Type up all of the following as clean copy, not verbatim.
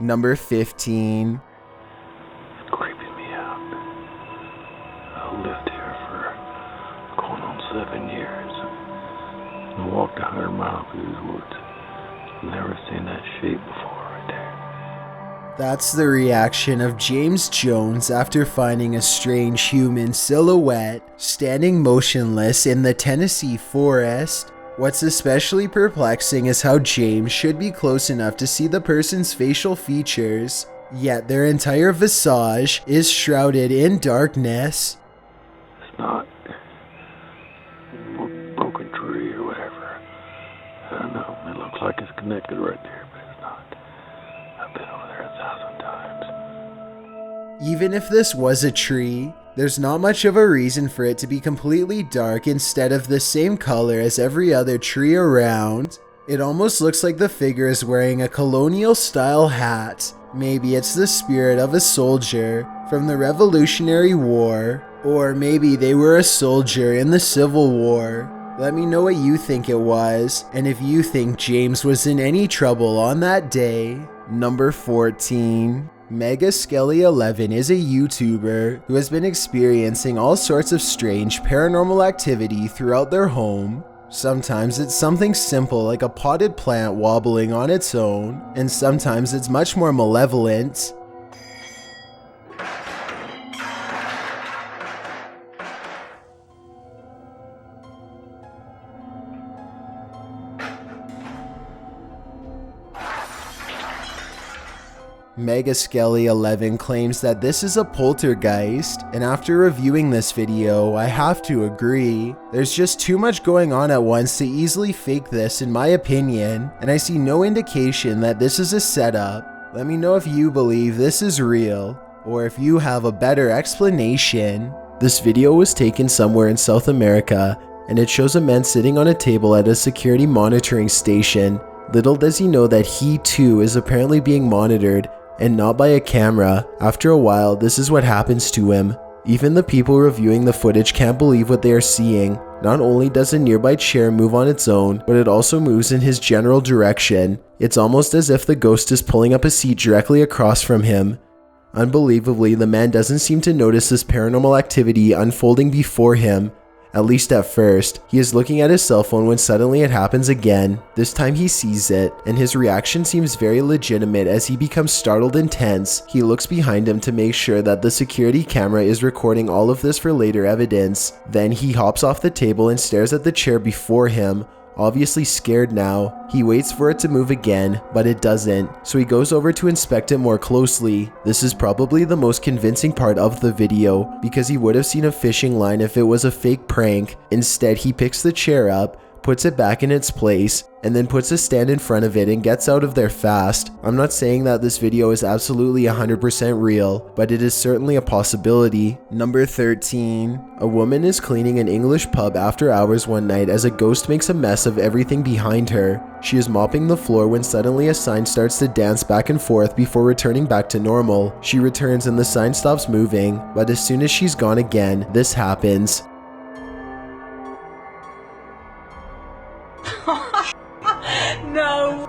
Number 15. It's creeping me out. I lived here for going on 7 years and walked 100 miles through these woods. Never seen that shape before right there. That's the reaction of James Jones after finding a strange human silhouette standing motionless in the Tennessee forest. What's especially perplexing is how James should be close enough to see the person's facial features, yet their entire visage is shrouded in darkness. It's not a broken tree or whatever. I don't know. It looks like it's connected right there, but it's not. I've been over there 1,000 times. Even if this was a tree, there's not much of a reason for it to be completely dark instead of the same color as every other tree around. It almost looks like the figure is wearing a colonial style hat. Maybe it's the spirit of a soldier from the Revolutionary War, or maybe they were a soldier in the Civil War. Let me know what you think it was, and if you think James was in any trouble on that day. Number 14. Mega Skelly 11 is a YouTuber who has been experiencing all sorts of strange paranormal activity throughout their home. Sometimes it's something simple like a potted plant wobbling on its own, and sometimes it's much more malevolent. Mega Skelly 11 claims that this is a poltergeist, and after reviewing this video, I have to agree. There's just too much going on at once to easily fake this in my opinion, and I see no indication that this is a setup. Let me know if you believe this is real, or if you have a better explanation. This video was taken somewhere in South America, and it shows a man sitting on a table at a security monitoring station. Little does he know that he too is apparently being monitored, and not by a camera. After a while, this is what happens to him. Even the people reviewing the footage can't believe what they are seeing. Not only does a nearby chair move on its own, but it also moves in his general direction. It's almost as if the ghost is pulling up a seat directly across from him. Unbelievably, the man doesn't seem to notice this paranormal activity unfolding before him. At least at first. He is looking at his cell phone when suddenly it happens again. This time he sees it, and his reaction seems very legitimate as he becomes startled and tense. He looks behind him to make sure that the security camera is recording all of this for later evidence. Then he hops off the table and stares at the chair before him. Obviously scared now, he waits for it to move again, but it doesn't, so he goes over to inspect it more closely. This is probably the most convincing part of the video, because he would have seen a fishing line if it was a fake prank. Instead, he picks the chair up, puts it back in its place, and then puts a stand in front of it and gets out of there fast. I'm not saying that this video is absolutely 100% real, but it is certainly a possibility. Number 13. A woman is cleaning an English pub after hours one night as a ghost makes a mess of everything behind her. She is mopping the floor when suddenly a sign starts to dance back and forth before returning back to normal. She returns and the sign stops moving, but as soon as she's gone again, this happens. No.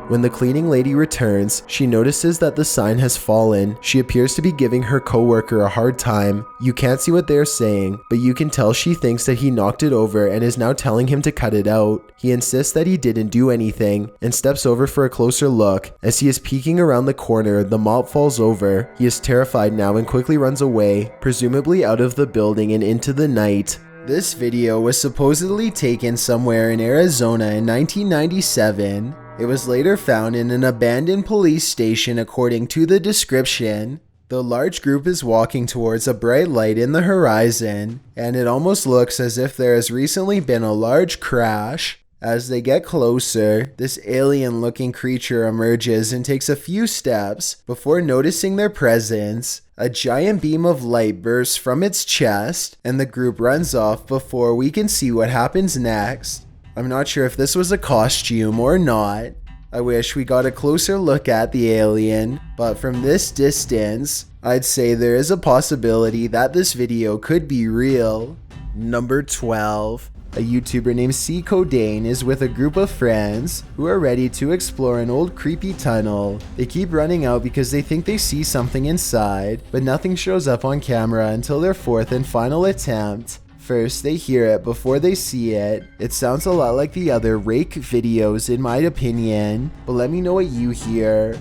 When the cleaning lady returns, she notices that the sign has fallen. She appears to be giving her coworker a hard time. You can't see what they are saying, but you can tell she thinks that he knocked it over and is now telling him to cut it out. He insists that he didn't do anything and steps over for a closer look. As he is peeking around the corner, the mop falls over. He is terrified now and quickly runs away, presumably out of the building and into the night. This video was supposedly taken somewhere in Arizona in 1997. It was later found in an abandoned police station according to the description. The large group is walking towards a bright light in the horizon, and it almost looks as if there has recently been a large crash. As they get closer, this alien-looking creature emerges and takes a few steps before noticing their presence. A giant beam of light bursts from its chest, and the group runs off before we can see what happens next. I'm not sure if this was a costume or not. I wish we got a closer look at the alien, but from this distance, I'd say there is a possibility that this video could be real. Number 12. A YouTuber named C. Codain is with a group of friends who are ready to explore an old creepy tunnel. They keep running out because they think they see something inside, but nothing shows up on camera until their fourth and final attempt. First, they hear it before they see it. It sounds a lot like the other rake videos in my opinion, but let me know what you hear.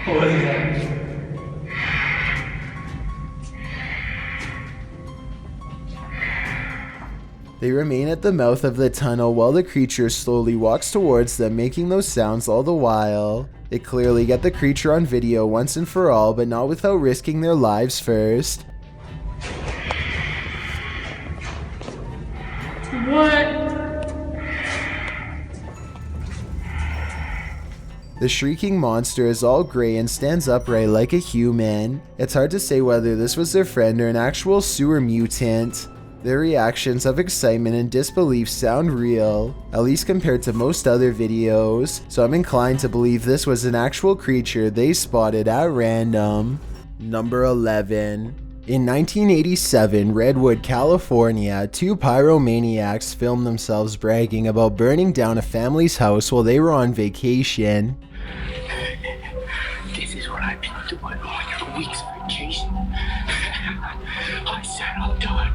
What is that? They remain at the mouth of the tunnel while the creature slowly walks towards them, making those sounds all the while. They clearly get the creature on video once and for all, but not without risking their lives first. What? The shrieking monster is all gray and stands upright like a human. It's hard to say whether this was their friend or an actual sewer mutant. Their reactions of excitement and disbelief sound real, at least compared to most other videos, so I'm inclined to believe this was an actual creature they spotted at random. Number 11. In 1987, Redwood, California, two pyromaniacs filmed themselves bragging about burning down a family's house while they were on vacation. This is what I've been doing all your week's vacation. I said I'll do it.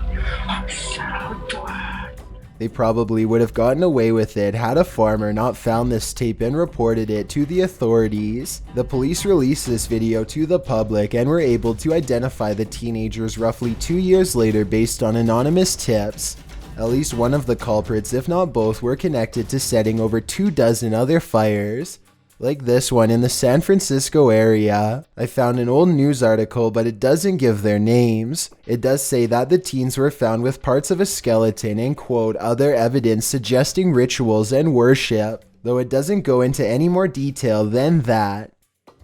I said I'll do it. They probably would have gotten away with it had a farmer not found this tape and reported it to the authorities. The police released this video to the public and were able to identify the teenagers roughly 2 years later based on anonymous tips. At least one of the culprits, if not both, were connected to setting over 24 other fires, like this one in the San Francisco area. I found an old news article, but it doesn't give their names. It does say that the teens were found with parts of a skeleton and, quote, other evidence suggesting rituals and worship, though it doesn't go into any more detail than that.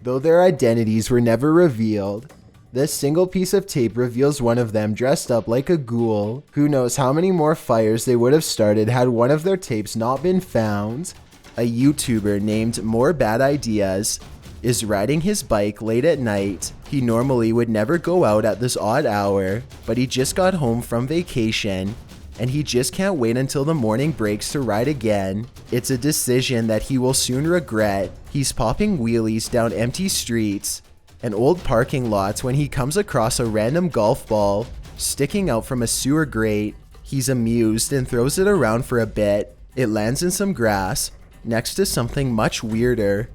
Though their identities were never revealed, this single piece of tape reveals one of them dressed up like a ghoul. Who knows how many more fires they would have started had one of their tapes not been found. A YouTuber named More Bad Ideas is riding his bike late at night. He normally would never go out at this odd hour, but he just got home from vacation and he just can't wait until the morning breaks to ride again. It's a decision that he will soon regret. He's popping wheelies down empty streets and old parking lots when he comes across a random golf ball sticking out from a sewer grate. He's amused and throws it around for a bit. It lands in some grass next to something much weirder,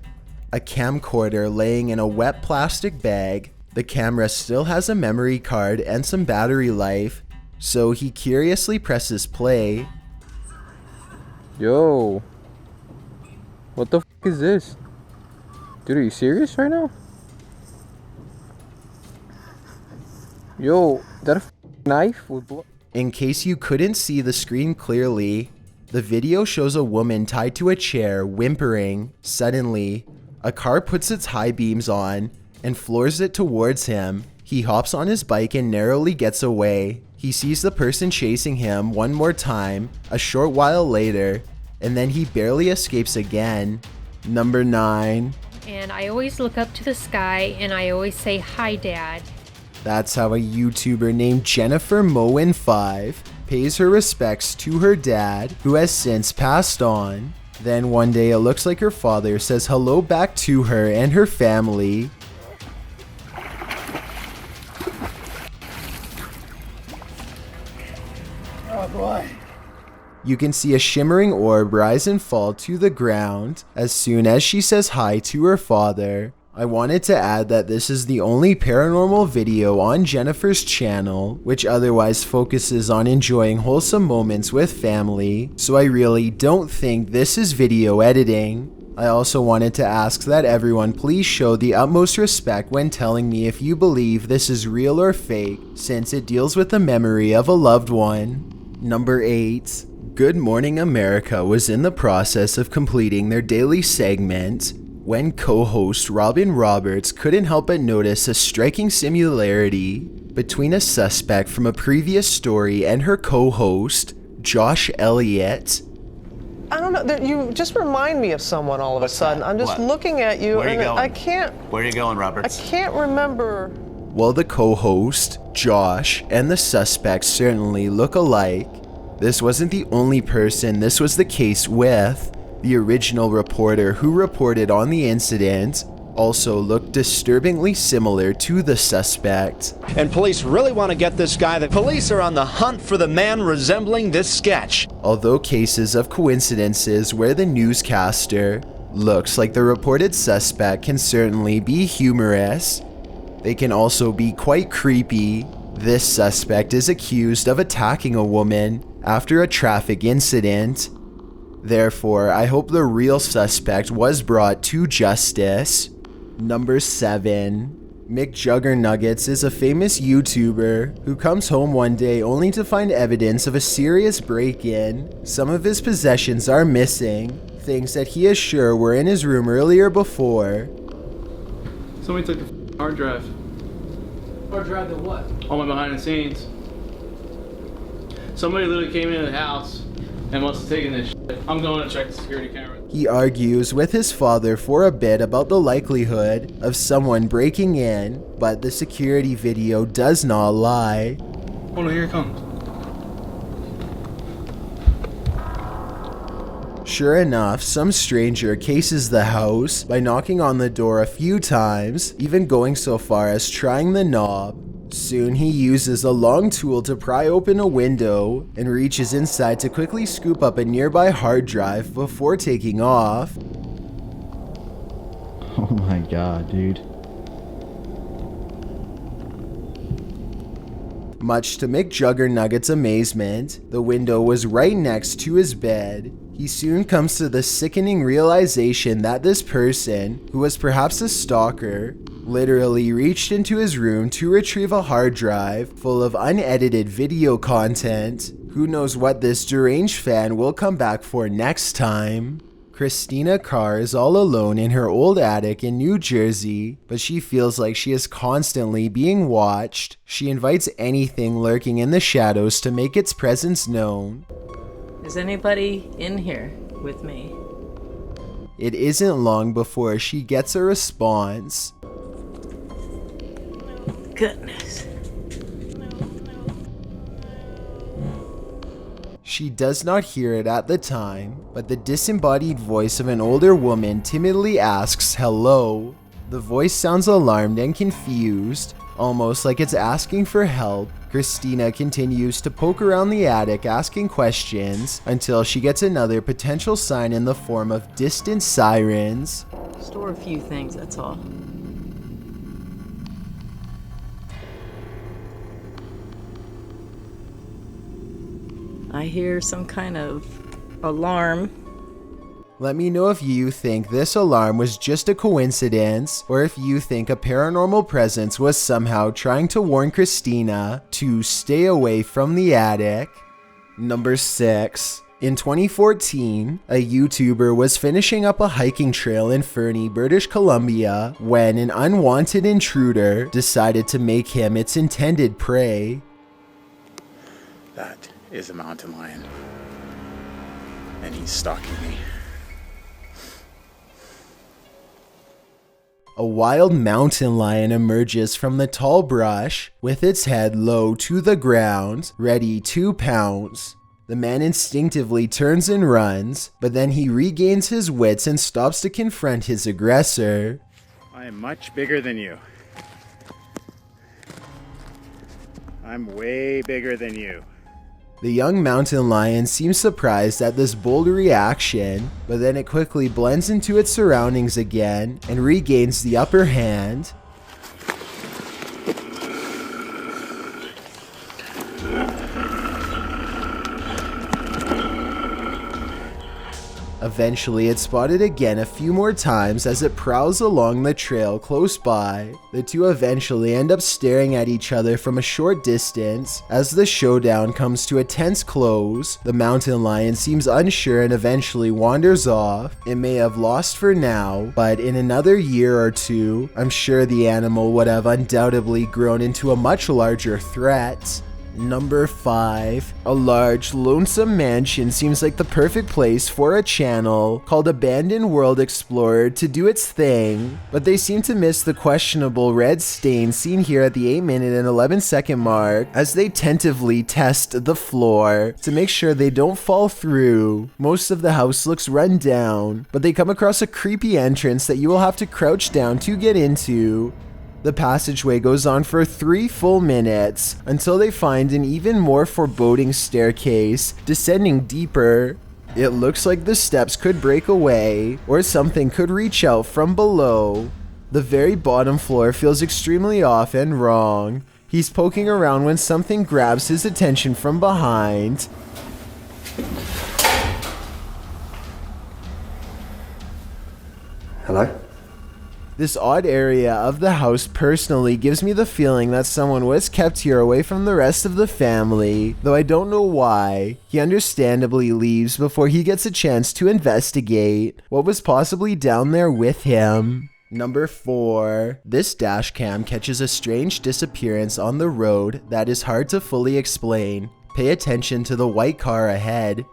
a camcorder laying in a wet plastic bag. The camera still has a memory card and some battery life, so he curiously presses play. Yo, what the f is this? Dude, are you serious right now? Yo, that a knife with blood? In case you couldn't see the screen clearly, the video shows a woman tied to a chair, whimpering. Suddenly, a car puts its high beams on and floors it towards him. He hops on his bike and narrowly gets away. He sees the person chasing him one more time, a short while later, and then he barely escapes again. Number 9. And I always look up to the sky and I always say, "Hi, Dad." That's how a YouTuber named Jennifer Moen5 pays her respects to her dad, who has since passed on. Then one day it looks like her father says hello back to her and her family. Oh boy. You can see a shimmering orb rise and fall to the ground as soon as she says hi to her father. I wanted to add that this is the only paranormal video on Jennifer's channel, which otherwise focuses on enjoying wholesome moments with family, so I really don't think this is video editing. I also wanted to ask that everyone please show the utmost respect when telling me if you believe this is real or fake, since it deals with the memory of a loved one. Number 8. Good Morning America was in the process of completing their daily segment when co-host Robin Roberts couldn't help but notice a striking similarity between a suspect from a previous story and her co-host, Josh Elliott. I don't know, you just remind me of someone all of a sudden. I'm just looking at you and I can't... Where are you going, Roberts? I can't remember. Well, the co-host, Josh, and the suspect certainly look alike. This wasn't the only person this was the case with. The original reporter who reported on the incident also looked disturbingly similar to the suspect. And police really want to get this guy. The police are on the hunt for the man resembling this sketch. Although cases of coincidences where the newscaster looks like the reported suspect can certainly be humorous, they can also be quite creepy. This suspect is accused of attacking a woman after a traffic incident. Therefore, I hope the real suspect was brought to justice. Number 7. McJuggernuggets is a famous YouTuber who comes home one day only to find evidence of a serious break-in. Some of his possessions are missing, things that he is sure were in his room earlier before. Somebody took the hard drive. Hard drive to what? All my behind the scenes. Somebody literally came into the house and must have taken this shit. I'm going to check the security camera. He argues with his father for a bit about the likelihood of someone breaking in, but the security video does not lie. Hold on, here it comes. Sure enough, some stranger cases the house by knocking on the door a few times, even going so far as trying the knob. Soon he uses a long tool to pry open a window and reaches inside to quickly scoop up a nearby hard drive before taking off. Oh my god, dude. Much to McJuggernuggets' amazement, the window was right next to his bed. He soon comes to the sickening realization that this person, who was perhaps a stalker, literally reached into his room to retrieve a hard drive full of unedited video content. Who knows what this deranged fan will come back for next time? Christina Carr is all alone in her old attic in New Jersey, but she feels like she is constantly being watched. She invites anything lurking in the shadows to make its presence known. Is anybody in here with me? It isn't long before she gets a response. Goodness. She does not hear it at the time, but the disembodied voice of an older woman timidly asks hello. The voice sounds alarmed and confused, almost like it's asking for help. Christina continues to poke around the attic asking questions until she gets another potential sign in the form of distant sirens. Store a few things, that's all. I hear some kind of alarm. Let me know if you think this alarm was just a coincidence, or if you think a paranormal presence was somehow trying to warn Christina to stay away from the attic. Number 6. In 2014, a YouTuber was finishing up a hiking trail in Fernie, British Columbia, when an unwanted intruder decided to make him its intended prey. That is a mountain lion, and he's stalking me. A wild mountain lion emerges from the tall brush with its head low to the ground, ready to pounce. The man instinctively turns and runs, but then he regains his wits and stops to confront his aggressor. I am much bigger than you. I'm way bigger than you. The young mountain lion seems surprised at this bold reaction, but then it quickly blends into its surroundings again and regains the upper hand. Eventually, it's spotted again a few more times as it prowls along the trail close by. The two eventually end up staring at each other from a short distance. As the showdown comes to a tense close, the mountain lion seems unsure and eventually wanders off. It may have lost for now, but in another year or two, I'm sure the animal would have undoubtedly grown into a much larger threat. Number 5. A large, lonesome mansion seems like the perfect place for a channel called Abandoned World Explorer to do its thing, but they seem to miss the questionable red stain seen here at the 8-minute and 11-second mark as they tentatively test the floor to make sure they don't fall through. Most of the house looks run down, but they come across a creepy entrance that you will have to crouch down to get into. The passageway goes on for 3 full minutes until they find an even more foreboding staircase descending deeper. It looks like the steps could break away or something could reach out from below. The very bottom floor feels extremely off and wrong. He's poking around when something grabs his attention from behind. Hello? This odd area of the house personally gives me the feeling that someone was kept here away from the rest of the family, though I don't know why. He understandably leaves before he gets a chance to investigate what was possibly down there with him. Number 4. This dash cam catches a strange disappearance on the road that is hard to fully explain. Pay attention to the white car ahead.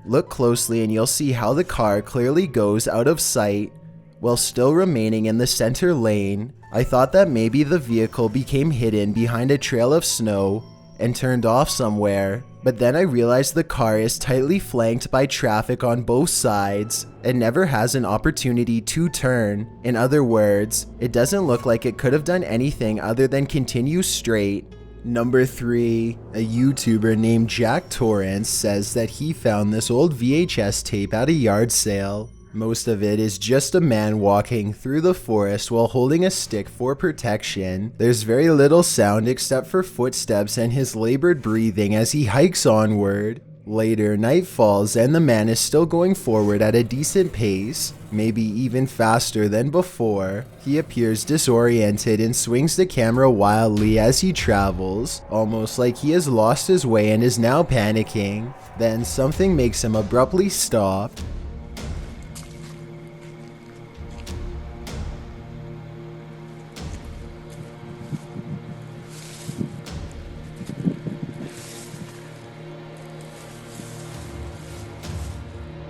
Look closely and you'll see how the car clearly goes out of sight while still remaining in the center lane. I thought that maybe the vehicle became hidden behind a trail of snow and turned off somewhere, but then I realized the car is tightly flanked by traffic on both sides and never has an opportunity to turn. In other words, it doesn't look like it could have done anything other than continue straight. Number 3. A YouTuber named Jack Torrance says that he found this old VHS tape at a yard sale. Most of it is just a man walking through the forest while holding a stick for protection. There's very little sound except for footsteps and his labored breathing as he hikes onward. Later, night falls and the man is still going forward at a decent pace, maybe even faster than before. He appears disoriented and swings the camera wildly as he travels, almost like he has lost his way and is now panicking. Then something makes him abruptly stop.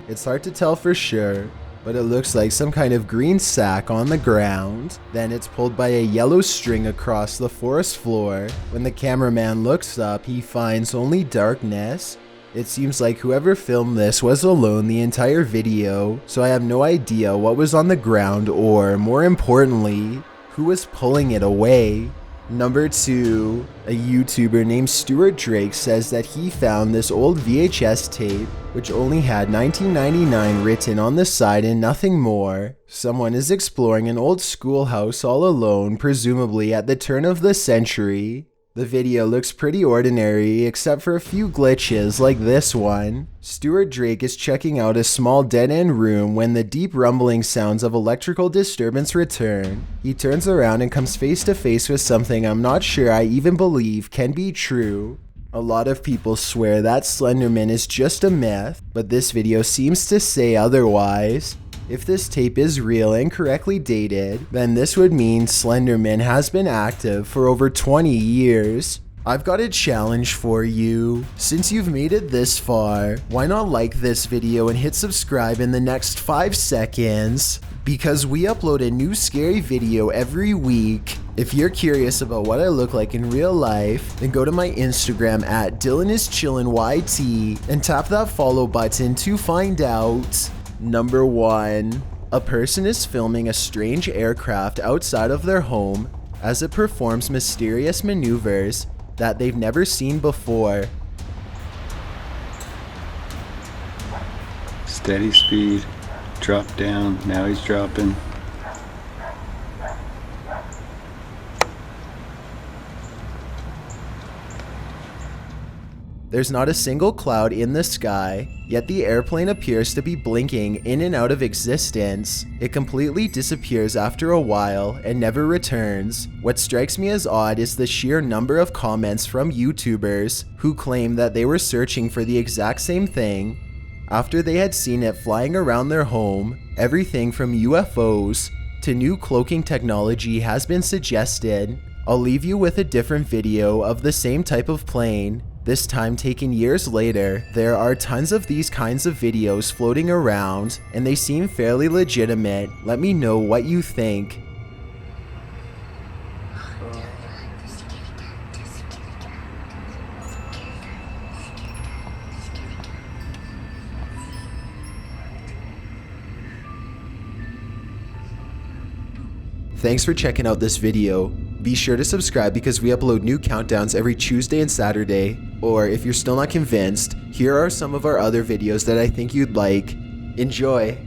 It's hard to tell for sure, but it looks like some kind of green sack on the ground. Then it's pulled by a yellow string across the forest floor. When the cameraman looks up, he finds only darkness. It seems like whoever filmed this was alone the entire video, so I have no idea what was on the ground or, more importantly, who was pulling it away. Number 2. A YouTuber named Stuart Drake says that he found this old VHS tape, which only had 1999 written on the side and nothing more. Someone is exploring an old schoolhouse all alone, presumably at the turn of the century. The video looks pretty ordinary except for a few glitches like this one. Stuart Drake is checking out a small dead-end room when the deep rumbling sounds of electrical disturbance return. He turns around and comes face to face with something I'm not sure I even believe can be true. A lot of people swear that Slenderman is just a myth, but this video seems to say otherwise. If this tape is real and correctly dated, then this would mean Slenderman has been active for over 20 years. I've got a challenge for you. Since you've made it this far, why not like this video and hit subscribe in the next 5 seconds? Because we upload a new scary video every week. If you're curious about what I look like in real life, then go to my Instagram at DylanIsChillinYT and tap that follow button to find out. Number 1. A person is filming a strange aircraft outside of their home as it performs mysterious maneuvers that they've never seen before. Steady speed, drop down, now he's dropping. There's not a single cloud in the sky, yet the airplane appears to be blinking in and out of existence. It completely disappears after a while and never returns. What strikes me as odd is the sheer number of comments from YouTubers who claim that they were searching for the exact same thing after they had seen it flying around their home. Everything from UFOs to new cloaking technology has been suggested. I'll leave you with a different video of the same type of plane, this time taken years later. There are tons of these kinds of videos floating around, and they seem fairly legitimate. Let me know what you think. Thanks for checking out this video. Be sure to subscribe because we upload new countdowns every Tuesday and Saturday. Or if you're still not convinced, here are some of our other videos that I think you'd like. Enjoy!